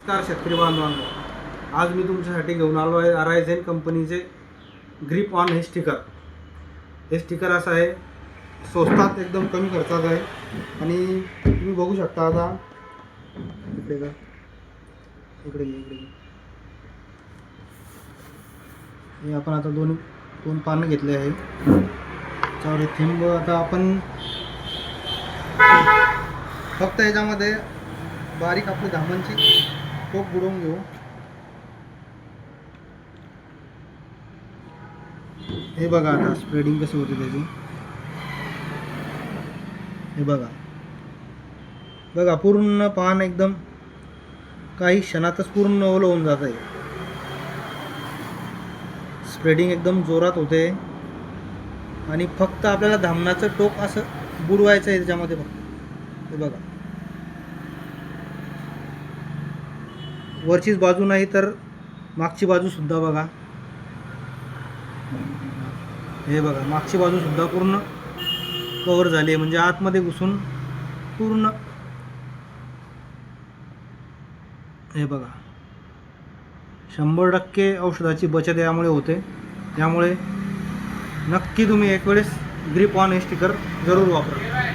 नमस्कार शेतकरी बांधवांनो, आज मी तुमच्यासाठी घेऊन आलो आहे अरायझेन कंपनीचे ग्रीप ऑन हे स्टिकर. हे स्टिकर असं आहे, स्वस्तात एकदम कमी खर्चात आहे आणि तुम्ही बघू शकता. आता इकडे हे आपण आता दोन पानं घेतले आहे. त्यावर थेंब आता आपण फक्त याच्यामध्ये बारीक आपली धामांची टोक बुडवून घेऊ. हे बघा आता स्प्रेडिंग कशी होते त्याची. हे बघा पूर्ण पान एकदम काही क्षणातच पूर्ण ओलं होऊन जात आहे. स्प्रेडिंग एकदम जोरात होते आणि फक्त आपल्याला धामणाचं टोक असं बुडवायचं आहे त्याच्यामध्ये फक्त. हे बघा, वरचीच बाजू नाही तर मागची बाजू सुद्धा बघा. हे बघा, मागची बाजू सुद्धा पूर्ण कव्हर झाली आहे, म्हणजे आतमध्ये घुसून पूर्ण. हे बघा, 100% औषधाची बचत यामुळे होते. त्यामुळे नक्की तुम्ही एक वेळेस ग्रीप ऑन हे स्टिकर जरूर वापरा.